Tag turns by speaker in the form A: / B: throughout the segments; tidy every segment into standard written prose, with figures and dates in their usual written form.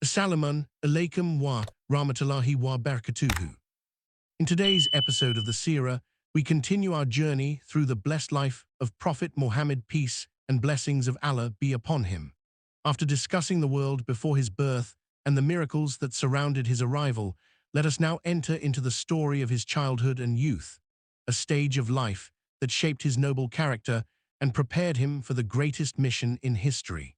A: Assalamu alaikum wa rahmatullahi wa barakatuhu. In today's episode of the SEERAH, we continue our journey through the blessed life of Prophet Muhammad, peace and blessings of Allah be upon him. After discussing the world before his birth and the miracles that surrounded his arrival, let us now enter into the story of his childhood and youth, a stage of life that shaped his noble character and prepared him for the greatest mission in history.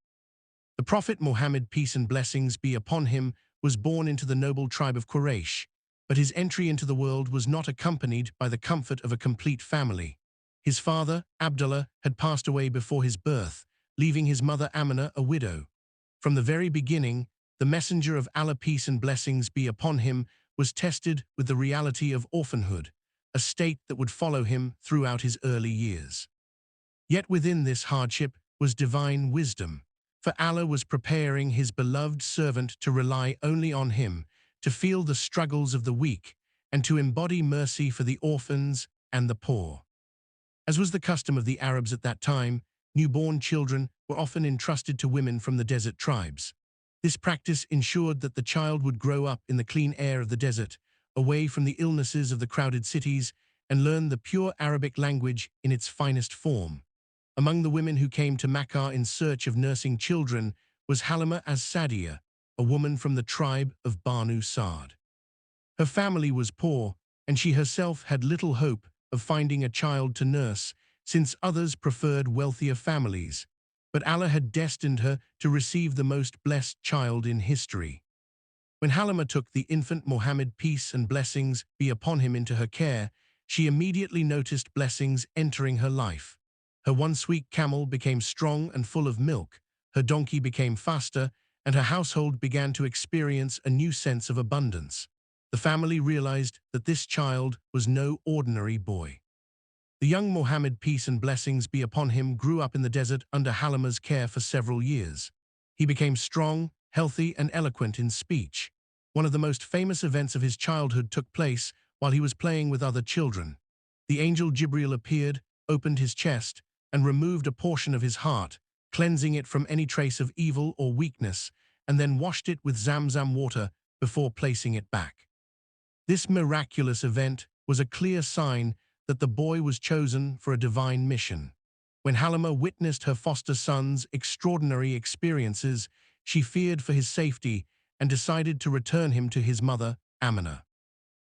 A: The Prophet Muhammad, peace and blessings be upon him, was born into the noble tribe of Quraysh, but his entry into the world was not accompanied by the comfort of a complete family. His father, Abdullah, had passed away before his birth, leaving his mother Amina a widow. From the very beginning, the messenger of Allah, peace and blessings be upon him, was tested with the reality of orphanhood, a state that would follow him throughout his early years. Yet within this hardship was divine wisdom, for Allah was preparing his beloved servant to rely only on him, to feel the struggles of the weak, and to embody mercy for the orphans and the poor. As was the custom of the Arabs at that time, newborn children were often entrusted to women from the desert tribes. This practice ensured that the child would grow up in the clean air of the desert, away from the illnesses of the crowded cities, and learn the pure Arabic language in its finest form. Among the women who came to Makkah in search of nursing children was Halima as-Sa'diyah, a woman from the tribe of Banu Sa'd. Her family was poor, and she herself had little hope of finding a child to nurse, since others preferred wealthier families. But Allah had destined her to receive the most blessed child in history. When Halima took the infant Muhammad, peace and blessings be upon him, into her care, she immediately noticed blessings entering her life. Her once weak camel became strong and full of milk, her donkey became faster, and her household began to experience a new sense of abundance. The family realized that this child was no ordinary boy. The young Muhammad, peace and blessings be upon him, grew up in the desert under Halima's care for several years. He became strong, healthy, and eloquent in speech. One of the most famous events of his childhood took place while he was playing with other children. The angel Jibril appeared, opened his chest, and removed a portion of his heart, cleansing it from any trace of evil or weakness, and then washed it with Zamzam water before placing it back. This miraculous event was a clear sign that the boy was chosen for a divine mission. When Halima witnessed her foster son's extraordinary experiences, she feared for his safety and decided to return him to his mother, Amina.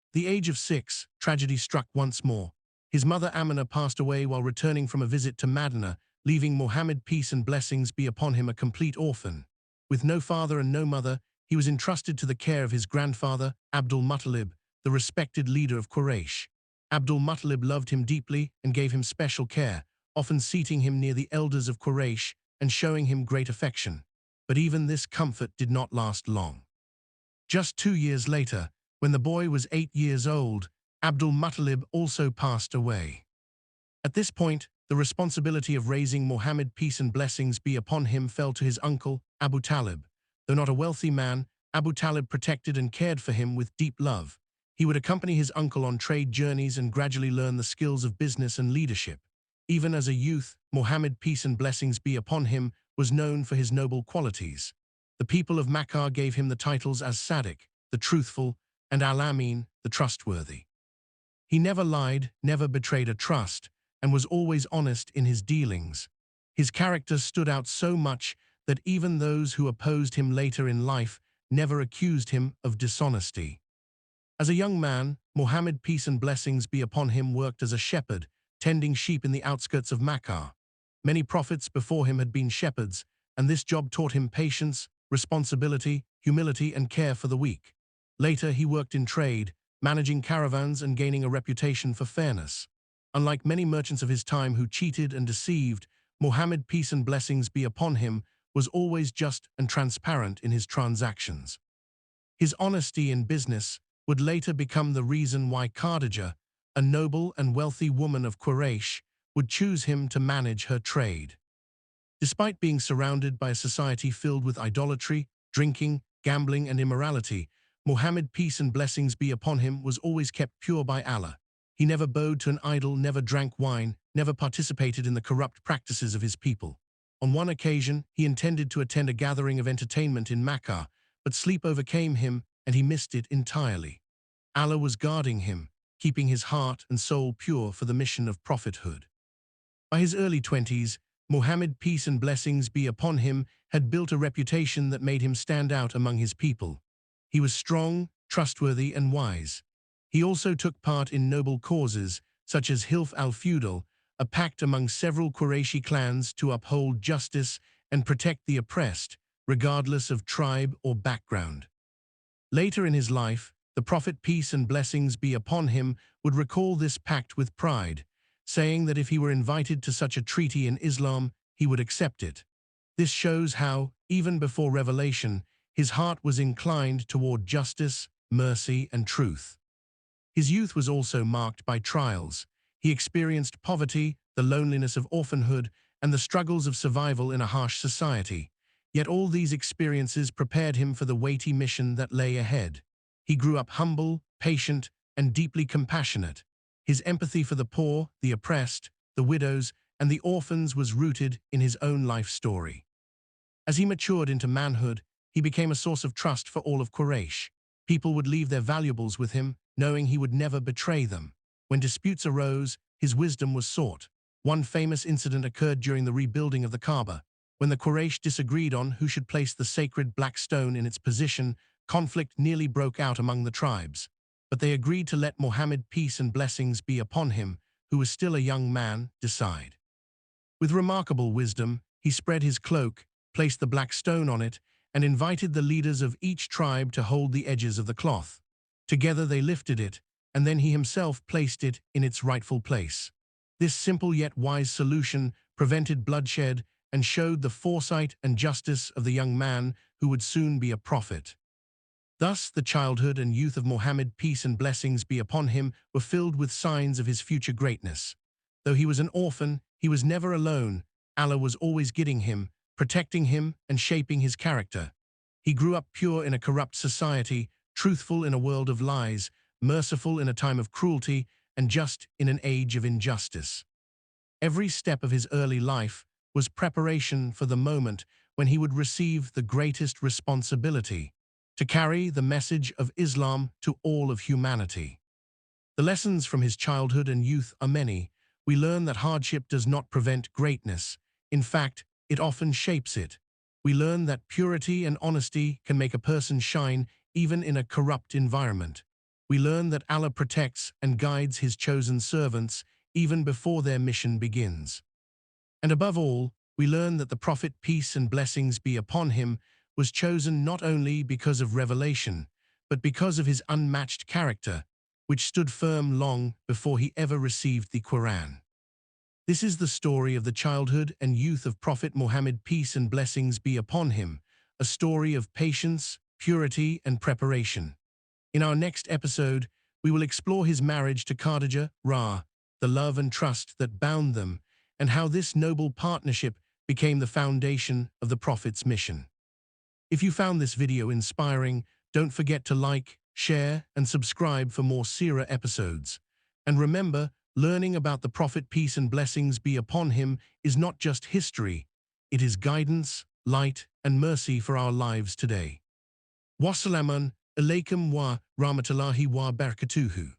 A: At the age of 6, tragedy struck once more. His mother Amina passed away while returning from a visit to Medina, leaving Muhammad, peace and blessings be upon him, a complete orphan. With no father and no mother, he was entrusted to the care of his grandfather, Abdul Muttalib, the respected leader of Quraysh. Abdul Muttalib loved him deeply and gave him special care, often seating him near the elders of Quraysh and showing him great affection. But even this comfort did not last long. Just 2 years later, when the boy was 8 years old, Abdul Muttalib also passed away. At this point, the responsibility of raising Muhammad, peace and blessings be upon him, fell to his uncle, Abu Talib. Though not a wealthy man, Abu Talib protected and cared for him with deep love. He would accompany his uncle on trade journeys and gradually learn the skills of business and leadership. Even as a youth, Muhammad, peace and blessings be upon him, was known for his noble qualities. The people of Makkah gave him the titles as Sadiq, the truthful, and Al-Amin, the trustworthy. He never lied, never betrayed a trust, and was always honest in his dealings. His character stood out so much that even those who opposed him later in life never accused him of dishonesty. As a young man, Muhammad, peace and blessings be upon him, worked as a shepherd, tending sheep in the outskirts of Makkah. Many prophets before him had been shepherds, and this job taught him patience, responsibility, humility, and care for the weak. Later, he worked in trade, managing caravans and gaining a reputation for fairness. Unlike many merchants of his time who cheated and deceived, Muhammad, peace and blessings be upon him, was always just and transparent in his transactions. His honesty in business would later become the reason why Khadijah, a noble and wealthy woman of Quraysh, would choose him to manage her trade. Despite being surrounded by a society filled with idolatry, drinking, gambling, and immorality, Muhammad, peace and blessings be upon him, was always kept pure by Allah. He never bowed to an idol, never drank wine, never participated in the corrupt practices of his people. On one occasion, he intended to attend a gathering of entertainment in Makkah, but sleep overcame him and he missed it entirely. Allah was guarding him, keeping his heart and soul pure for the mission of prophethood. By his early 20s, Muhammad, peace and blessings be upon him, had built a reputation that made him stand out among his people. He was strong, trustworthy and wise. He also took part in noble causes, such as Hilf al-Feudal, a pact among several Qurayshi clans to uphold justice and protect the oppressed, regardless of tribe or background. Later in his life, the Prophet, peace and blessings be upon him, would recall this pact with pride, saying that if he were invited to such a treaty in Islam, he would accept it. This shows how, even before revelation, his heart was inclined toward justice, mercy, and truth. His youth was also marked by trials. He experienced poverty, the loneliness of orphanhood, and the struggles of survival in a harsh society. Yet all these experiences prepared him for the weighty mission that lay ahead. He grew up humble, patient, and deeply compassionate. His empathy for the poor, the oppressed, the widows, and the orphans was rooted in his own life story. As he matured into manhood, he became a source of trust for all of Quraysh. People would leave their valuables with him, knowing he would never betray them. When disputes arose, his wisdom was sought. One famous incident occurred during the rebuilding of the Kaaba. When the Quraysh disagreed on who should place the sacred black stone in its position, conflict nearly broke out among the tribes. But they agreed to let Muhammad, peace and blessings be upon him, who was still a young man, decide. With remarkable wisdom, he spread his cloak, placed the black stone on it, and invited the leaders of each tribe to hold the edges of the cloth. Together they lifted it, and then he himself placed it in its rightful place. This simple yet wise solution prevented bloodshed and showed the foresight and justice of the young man who would soon be a prophet. Thus, the childhood and youth of Muhammad, peace and blessings be upon him, were filled with signs of his future greatness. Though he was an orphan, he was never alone. Allah was always guiding him, protecting him, and shaping his character. He grew up pure in a corrupt society, truthful in a world of lies, merciful in a time of cruelty, and just in an age of injustice. Every step of his early life was preparation for the moment when he would receive the greatest responsibility, to carry the message of Islam to all of humanity. The lessons from his childhood and youth are many. We learn that hardship does not prevent greatness. In fact, it often shapes it. We learn that purity and honesty can make a person shine even in a corrupt environment. We learn that Allah protects and guides his chosen servants even before their mission begins. And above all, we learn that the Prophet, peace and blessings be upon him, was chosen not only because of revelation, but because of his unmatched character, which stood firm long before he ever received the Quran. This is the story of the childhood and youth of Prophet Muhammad, peace and blessings be upon him, a story of patience, purity, and preparation. In our next episode, we will explore his marriage to Khadija, the love and trust that bound them, and how this noble partnership became the foundation of the Prophet's mission. If you found this video inspiring, don't forget to like, share, and subscribe for more SEERAH episodes. And remember, learning about the Prophet, peace and blessings be upon him, is not just history. It is guidance, light, and mercy for our lives today. Wassalamun alaikum wa rahmatullahi wa barakatuhu.